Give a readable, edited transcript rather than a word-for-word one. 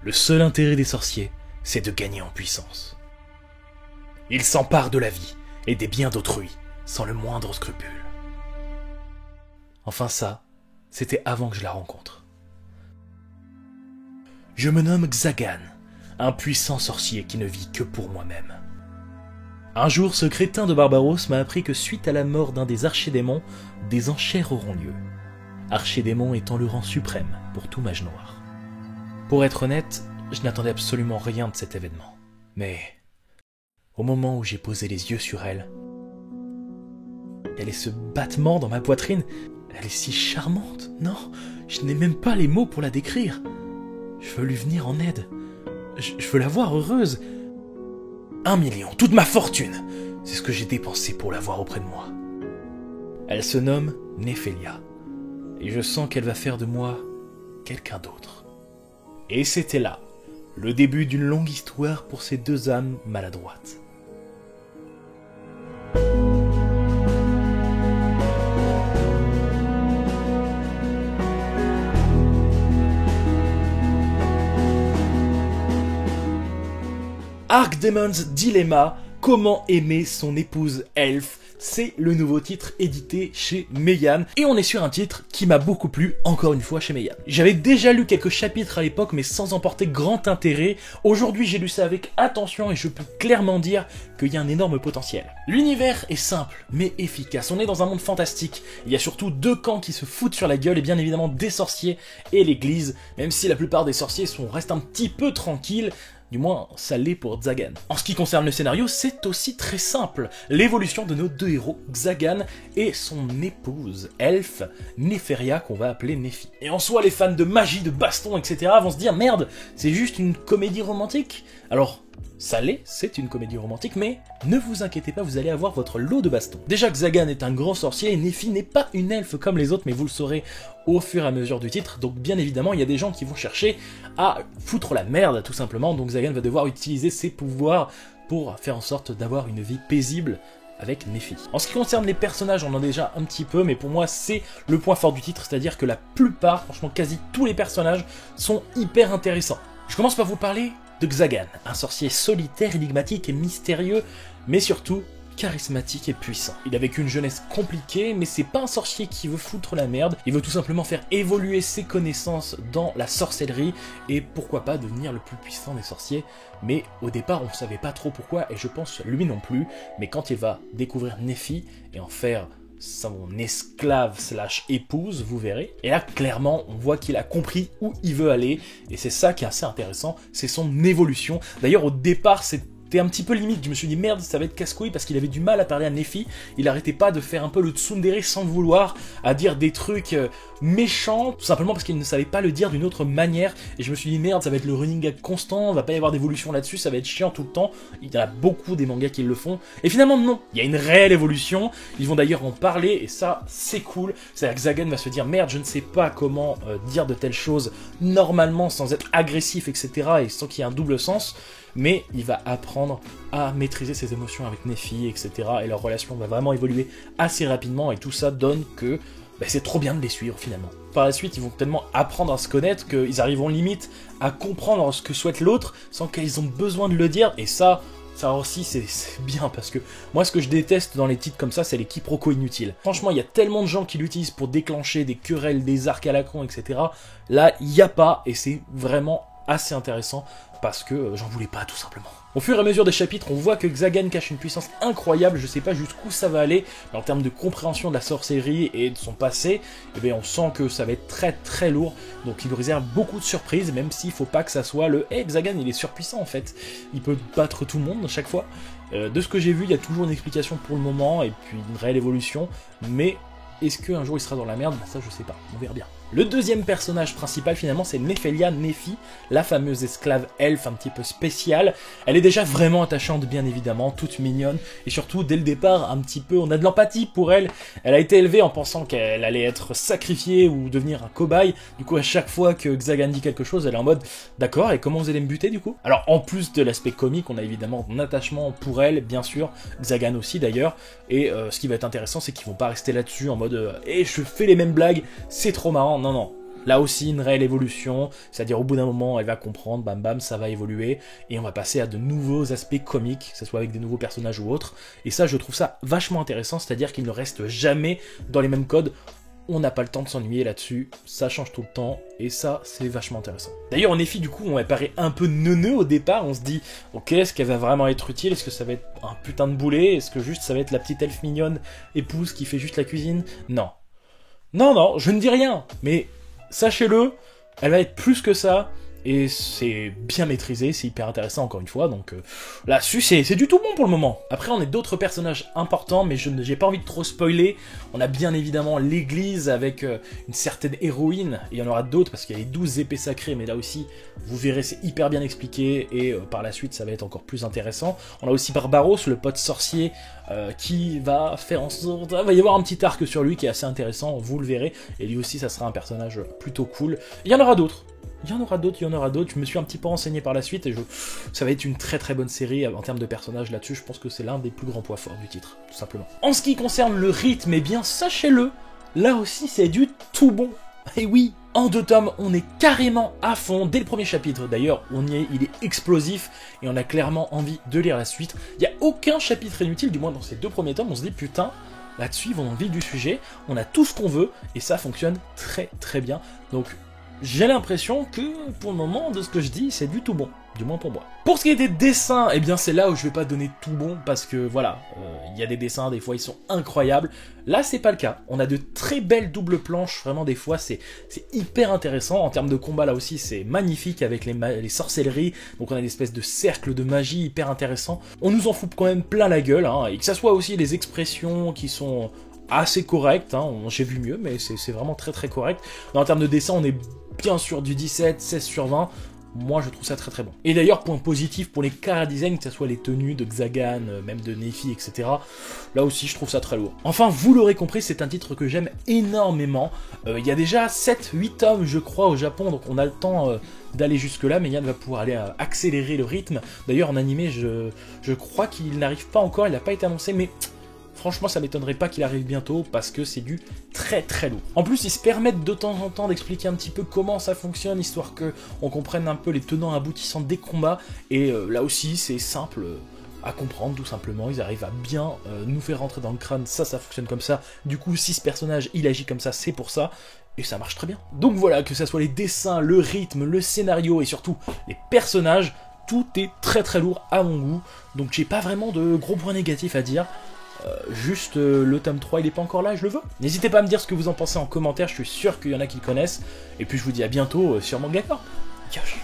Le seul intérêt des sorciers, c'est de gagner en puissance. Ils s'emparent de la vie et des biens d'autrui, sans le moindre scrupule. Enfin ça, c'était avant que je la rencontre. Je me nomme Xagan, un puissant sorcier qui ne vit que pour moi-même. Un jour, ce crétin de Barbaros m'a appris que suite à la mort d'un des archédémons, des enchères auront lieu. Archédémon étant le rang suprême pour tout mage noir. Pour être honnête, je n'attendais absolument rien de cet événement. Mais, au moment où j'ai posé les yeux sur elle, elle est ce battement dans ma poitrine, elle est si charmante, non, je n'ai même pas les mots pour la décrire. Je veux lui venir en aide, je veux la voir heureuse. 1 million, toute ma fortune, c'est ce que j'ai dépensé pour la voir auprès de moi. Elle se nomme Néphélia, et je sens qu'elle va faire de moi quelqu'un d'autre. Et c'était là, le début d'une longue histoire pour ces deux âmes maladroites. Archdemon's Dilemma, comment aimer son épouse elfe, c'est le nouveau titre édité chez Meian, et on est sur un titre qui m'a beaucoup plu, encore une fois chez Meian. J'avais déjà lu quelques chapitres à l'époque, mais sans en porter grand intérêt. Aujourd'hui j'ai lu ça avec attention et je peux clairement dire qu'il y a un énorme potentiel. L'univers est simple, mais efficace. On est dans un monde fantastique. Il y a surtout deux camps qui se foutent sur la gueule, et bien évidemment des sorciers et l'église, même si la plupart des sorciers restent un petit peu tranquilles. Du moins, ça l'est pour Xagan. En ce qui concerne le scénario, c'est aussi très simple. L'évolution de nos deux héros, Xagan et son épouse, elfe, Néphéria, qu'on va appeler Néphi. Et en soi, les fans de magie, de baston, etc. vont se dire « Merde, c'est juste une comédie romantique ?» Alors, ça l'est, c'est une comédie romantique, mais ne vous inquiétez pas, vous allez avoir votre lot de bastons. Déjà, Xagan est un grand sorcier et Néphi n'est pas une elfe comme les autres, mais vous le saurez au fur et à mesure du titre, donc bien évidemment, il y a des gens qui vont chercher à foutre la merde, tout simplement, donc Xagan va devoir utiliser ses pouvoirs pour faire en sorte d'avoir une vie paisible avec Néphi. En ce qui concerne les personnages, on en a déjà un petit peu, mais pour moi, c'est le point fort du titre, c'est-à-dire que la plupart, franchement quasi tous les personnages, sont hyper intéressants. Je commence par vous parler de Xagan, un sorcier solitaire, énigmatique et mystérieux, mais surtout charismatique et puissant. Il a vécu une jeunesse compliquée, mais c'est pas un sorcier qui veut foutre la merde, il veut tout simplement faire évoluer ses connaissances dans la sorcellerie, et pourquoi pas devenir le plus puissant des sorciers, mais au départ on savait pas trop pourquoi, et je pense lui non plus, mais quand il va découvrir Néphi, et en faire son esclave / épouse, vous verrez. Et là, clairement, on voit qu'il a compris où il veut aller, et c'est ça qui est assez intéressant, c'est son évolution. D'ailleurs, au départ, c'était un petit peu limite, je me suis dit merde, ça va être casse-couille parce qu'il avait du mal à parler à Néphi, il arrêtait pas de faire un peu le tsundere sans le vouloir, à dire des trucs méchants, tout simplement parce qu'il ne savait pas le dire d'une autre manière, et je me suis dit merde, ça va être le running gag constant, on va pas y avoir d'évolution là-dessus, ça va être chiant tout le temps, il y en a beaucoup des mangas qui le font, et finalement non, il y a une réelle évolution, ils vont d'ailleurs en parler, et ça c'est cool, c'est-à-dire que Xagan va se dire merde, je ne sais pas comment dire de telles choses normalement sans être agressif, etc., et sans qu'il y ait un double sens, mais il va apprendre à maîtriser ses émotions avec Néphi, etc. Et leur relation va vraiment évoluer assez rapidement, et tout ça donne que c'est trop bien de les suivre finalement. Par la suite, ils vont tellement apprendre à se connaître qu'ils arriveront limite à comprendre ce que souhaite l'autre sans qu'ils ont besoin de le dire, et ça aussi c'est bien, parce que moi ce que je déteste dans les titres comme ça, c'est les quiproquos inutiles. Franchement, il y a tellement de gens qui l'utilisent pour déclencher des querelles, des arcs à la con, etc. Là, il n'y a pas, et c'est vraiment assez intéressant, parce que j'en voulais pas tout simplement. Au fur et à mesure des chapitres, on voit que Xagan cache une puissance incroyable, je sais pas jusqu'où ça va aller, mais en termes de compréhension de la sorcellerie et de son passé, on sent que ça va être très très lourd, donc il nous réserve beaucoup de surprises, même s'il faut pas que ça soit le « Hey, Xagan, il est surpuissant en fait, il peut battre tout le monde à chaque fois ». De ce que j'ai vu, il y a toujours une explication pour le moment, et puis une réelle évolution, mais est-ce qu'un jour il sera dans la merde? Ça je sais pas, on verra bien. Le deuxième personnage principal finalement, c'est Néphélia, Néphi, la fameuse esclave elfe un petit peu spéciale. Elle est déjà vraiment attachante bien évidemment, toute mignonne, et surtout dès le départ un petit peu, on a de l'empathie pour elle. Elle a été élevée en pensant qu'elle allait être sacrifiée ou devenir un cobaye, du coup à chaque fois que Xagan dit quelque chose, elle est en mode d'accord, et comment vous allez me buter du coup? Alors en plus de l'aspect comique, on a évidemment un attachement pour elle, bien sûr, Xagan aussi d'ailleurs, et ce qui va être intéressant, c'est qu'ils vont pas rester là-dessus en mode je fais les mêmes blagues, c'est trop marrant. Non, Là aussi, une réelle évolution, c'est-à-dire au bout d'un moment, elle va comprendre, bam bam, ça va évoluer, et on va passer à de nouveaux aspects comiques, que ce soit avec des nouveaux personnages ou autres, et ça, je trouve ça vachement intéressant, c'est-à-dire qu'il ne reste jamais dans les mêmes codes. On n'a pas le temps de s'ennuyer là-dessus, ça change tout le temps, et ça, c'est vachement intéressant. D'ailleurs, en effet, du coup, on paraît un peu neuneux au départ, on se dit, ok, est-ce qu'elle va vraiment être utile? Est-ce que ça va être un putain de boulet? Est-ce que juste ça va être la petite elfe mignonne, épouse, qui fait juste la cuisine? Non. Non, non, je ne dis rien, mais sachez-le, elle va être plus que ça, et c'est bien maîtrisé, c'est hyper intéressant encore une fois, donc là-dessus c'est du tout bon pour le moment. Après on a d'autres personnages importants, mais j'ai pas envie de trop spoiler. On a bien évidemment l'église avec une certaine héroïne, et il y en aura d'autres parce qu'il y a les 12 épées sacrées, mais là aussi, vous verrez, c'est hyper bien expliqué, et par la suite ça va être encore plus intéressant. On a aussi Barbaros, le pote sorcier, qui va faire en sorte... Il va y avoir un petit arc sur lui qui est assez intéressant, vous le verrez, et lui aussi ça sera un personnage plutôt cool. Il y en aura d'autres. Il y en aura d'autres, je me suis un petit peu renseigné par la suite, et ça va être une très très bonne série en termes de personnages là-dessus, je pense que c'est l'un des plus grands points forts du titre, tout simplement. En ce qui concerne le rythme, eh bien sachez-le, là aussi c'est du tout bon. Et oui, en 2 tomes, on est carrément à fond dès le premier chapitre. D'ailleurs, il est explosif et on a clairement envie de lire la suite. Il n'y a aucun chapitre inutile, du moins dans ces 2 premiers tomes, on se dit putain, là-dessus ils vont dans le vif du sujet, on a tout ce qu'on veut et ça fonctionne très très bien. Donc j'ai l'impression que, pour le moment, de ce que je dis, c'est du tout bon. Du moins pour moi. Pour ce qui est des dessins, eh bien c'est là où je vais pas donner tout bon, parce que voilà, il y a des dessins, des fois ils sont incroyables. Là c'est pas le cas, on a de très belles doubles planches, vraiment des fois c'est hyper intéressant. En termes de combat là aussi c'est magnifique avec les sorcelleries, donc on a une espèce de cercle de magie hyper intéressant. On nous en fout quand même plein la gueule, hein, et que ça soit aussi les expressions qui sont assez correctes, hein, j'ai vu mieux, mais c'est vraiment très très correct. En termes de dessin on est bien sûr du 17, 16 sur 20, moi je trouve ça très très bon. Et d'ailleurs, point positif pour les chara design, que ce soit les tenues de Xagan, même de Nephi, etc. Là aussi je trouve ça très lourd. Enfin, vous l'aurez compris, c'est un titre que j'aime énormément. Il y a déjà 7-8 tomes je crois au Japon, donc on a le temps d'aller jusque là, mais Yann va pouvoir aller accélérer le rythme. D'ailleurs en animé, je crois qu'il n'arrive pas encore, il n'a pas été annoncé, mais... franchement, ça m'étonnerait pas qu'il arrive bientôt, parce que c'est du très très lourd. En plus, ils se permettent de temps en temps d'expliquer un petit peu comment ça fonctionne, histoire que on comprenne un peu les tenants aboutissants des combats, et là aussi, c'est simple à comprendre, tout simplement. Ils arrivent à bien nous faire rentrer dans le crâne, ça fonctionne comme ça. Du coup, si ce personnage, il agit comme ça, c'est pour ça. Et ça marche très bien. Donc voilà, que ça soit les dessins, le rythme, le scénario, et surtout les personnages, tout est très très lourd à mon goût. Donc j'ai pas vraiment de gros points négatifs à dire. Juste le tome 3 il est pas encore là, je le veux. N'hésitez pas à me dire ce que vous en pensez en commentaire, je suis sûr qu'il y en a qui le connaissent. Et puis je vous dis à bientôt sur Manga Corp. Yosh.